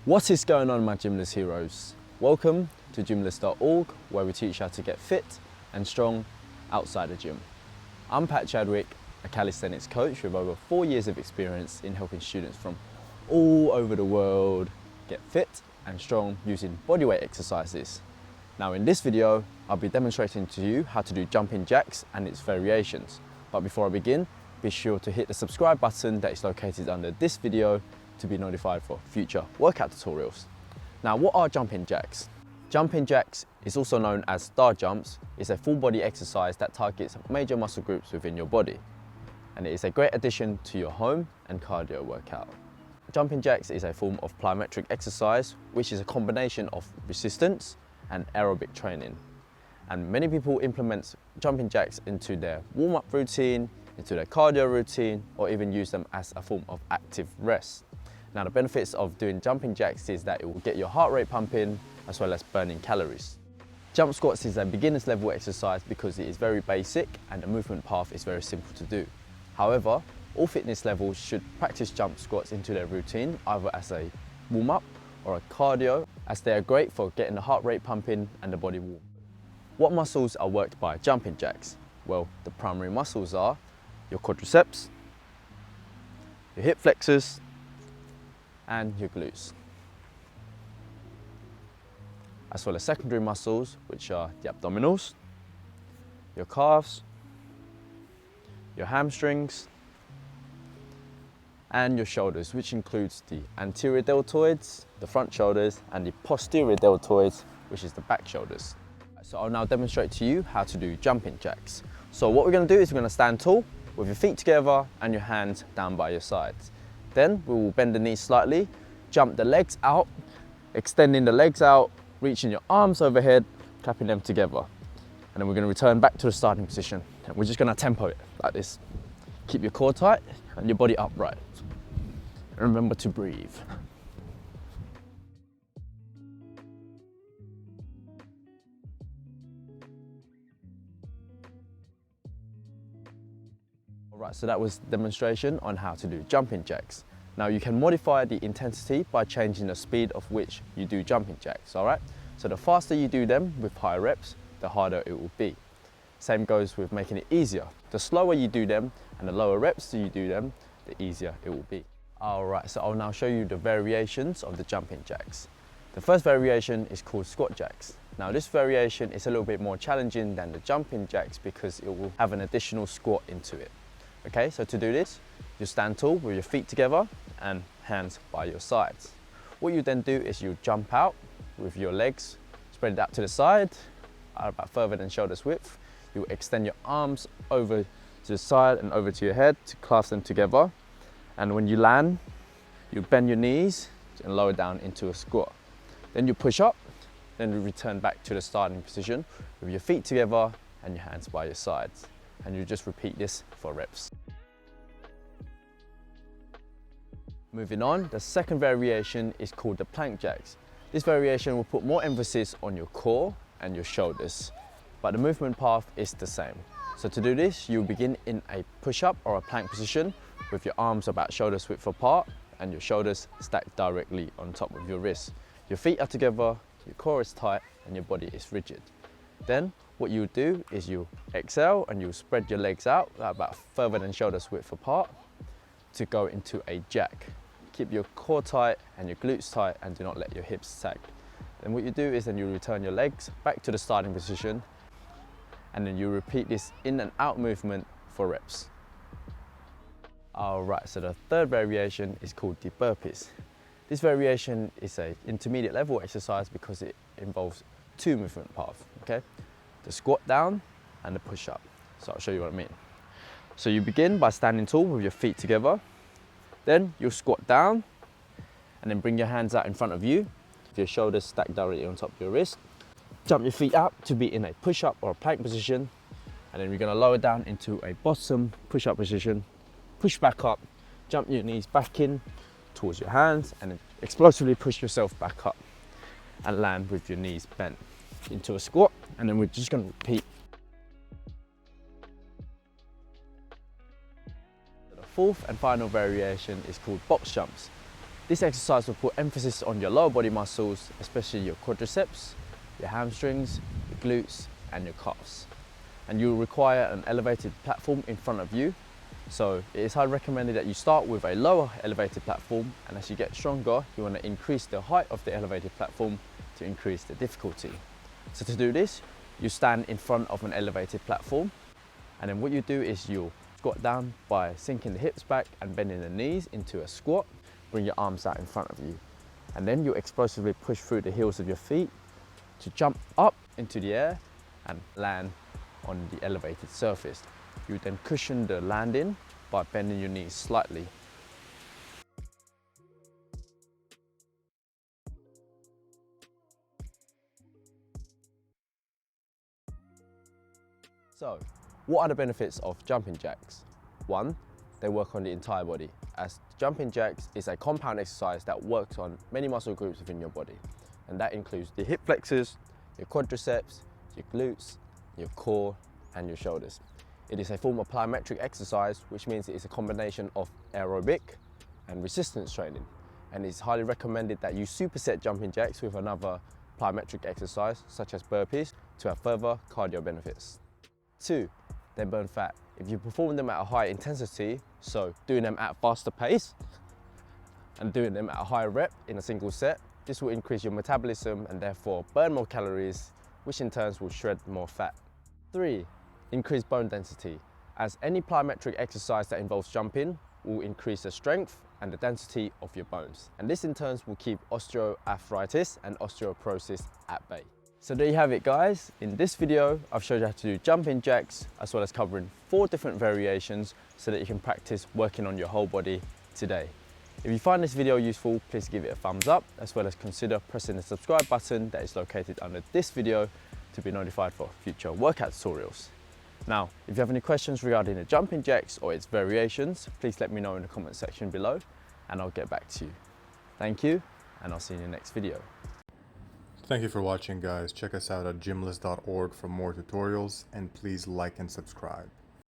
What is going on, my Gymless heroes? Welcome to gymless.org, where we teach you how to get fit and strong outside the gym. I'm Chadwick, a calisthenics coach with over 4 years of experience in helping students from all over the world get fit and strong using bodyweight exercises. Now in this video, I'll be demonstrating to you how to do jumping jacks and its variations. But before I begin, be sure to hit the subscribe button that is located under this video to be notified for future workout tutorials. Now, what are jumping jacks? Jumping jacks is also known as star jumps. It's a full body exercise that targets major muscle groups within your body. And it is a great addition to your home and cardio workout. Jumping jacks is a form of plyometric exercise, which is a combination of resistance and aerobic training. And many people implement jumping jacks into their warm-up routine, into their cardio routine, or even use them as a form of active rest. Now, the benefits of doing jumping jacks is that it will get your heart rate pumping as well as burning calories. Jump squats is a beginner's level exercise because it is very basic and the movement path is very simple to do. However, all fitness levels should practice jump squats into their routine, either as a warm-up or a cardio, as they are great for getting the heart rate pumping and the body warm. What muscles are worked by jumping jacks? Well, the primary muscles are your quadriceps, your hip flexors, and your glutes, as well as secondary muscles, which are the abdominals, your calves, your hamstrings, and your shoulders, which includes the anterior deltoids, the front shoulders, and the posterior deltoids, which is the back shoulders. So I'll now demonstrate to you how to do jumping jacks. So what we're going to do is we're going to stand tall with your feet together and your hands down by your sides. Then we will bend the knees slightly, jump the legs out, extending the legs out, reaching your arms overhead, clapping them together. And then we're going to return back to the starting position. And we're just going to tempo it like this. Keep your core tight and your body upright. And remember to breathe. Alright, so that was a demonstration on how to do jumping jacks. Now you can modify the intensity by changing the speed of which you do jumping jacks, alright? So the faster you do them with higher reps, the harder it will be. Same goes with making it easier. The slower you do them and the lower reps you do them, the easier it will be. Alright, so I'll now show you the variations of the jumping jacks. The first variation is called squat jacks. Now this variation is a little bit more challenging than the jumping jacks because it will have an additional squat into it. Okay, so to do this, you stand tall with your feet together and hands by your sides. What you then do is you jump out with your legs spread out to the side, about further than shoulders width. You extend your arms over to the side and over to your head to clasp them together. And when you land, you bend your knees and lower down into a squat. Then you push up, then you return back to the starting position with your feet together and your hands by your sides. And you just repeat this for reps. Moving on, the second variation is called the plank jacks. This variation will put more emphasis on your core and your shoulders, but the movement path is the same. So to do this, you begin in a push-up or a plank position with your arms about shoulders width apart and your shoulders stacked directly on top of your wrists. Your feet are together, your core is tight, and your body is rigid. Then what you do is you exhale and you spread your legs out about further than shoulders width apart to go into a jack. Keep your core tight and your glutes tight and do not let your hips sag. Then what you do is then you return your legs back to the starting position and then you repeat this in and out movement for reps. Alright, so the third variation is called the burpees. This variation is an intermediate level exercise because it involves two movement paths, okay? The squat down and the push up. So I'll show you what I mean. So you begin by standing tall with your feet together. Then you'll squat down and then bring your hands out in front of you with your shoulders stacked directly on top of your wrist. Jump your feet up to be in a push-up or a plank position. And then we're going to lower down into a bottom push-up position. Push back up, jump your knees back in towards your hands and then explosively push yourself back up and land with your knees bent into a squat. And then we're just going to repeat. The fourth and final variation is called box jumps. This exercise will put emphasis on your lower body muscles, especially your quadriceps, your hamstrings, your glutes and your calves. And you will require an elevated platform in front of you. So it is highly recommended that you start with a lower elevated platform, and as you get stronger, you want to increase the height of the elevated platform to increase the difficulty. So to do this, you stand in front of an elevated platform, and then what you do is you'll squat down by sinking the hips back and bending the knees into a squat. Bring your arms out in front of you, and then you explosively push through the heels of your feet to jump up into the air and land on the elevated surface. You then cushion the landing by bending your knees slightly. So, what are the benefits of jumping jacks? 1, they work on the entire body, as jumping jacks is a compound exercise that works on many muscle groups within your body, and that includes the hip flexors, your quadriceps, your glutes, your core and your shoulders. It is a form of plyometric exercise, which means it is a combination of aerobic and resistance training, and it's highly recommended that you superset jumping jacks with another plyometric exercise such as burpees to have further cardio benefits. 2, they burn fat. If you perform them at a high intensity, so doing them at a faster pace and doing them at a higher rep in a single set, this will increase your metabolism and therefore burn more calories, which in turn will shred more fat. 3, increase bone density, as any plyometric exercise that involves jumping will increase the strength and the density of your bones, and this in turn will keep osteoarthritis and osteoporosis at bay. So there you have it guys. In this video I've showed you how to do jumping jacks, as well as covering 4 different variations so that you can practice working on your whole body today. If you find this video useful, please give it a thumbs up, as well as consider pressing the subscribe button that is located under this video to be notified for future workout tutorials. Now, if you have any questions regarding the jumping jacks or its variations, please let me know in the comment section below and I'll get back to you. Thank you, and I'll see you in the next video. Thank you for watching guys. Check us out at gymlist.org for more tutorials, and please like and subscribe.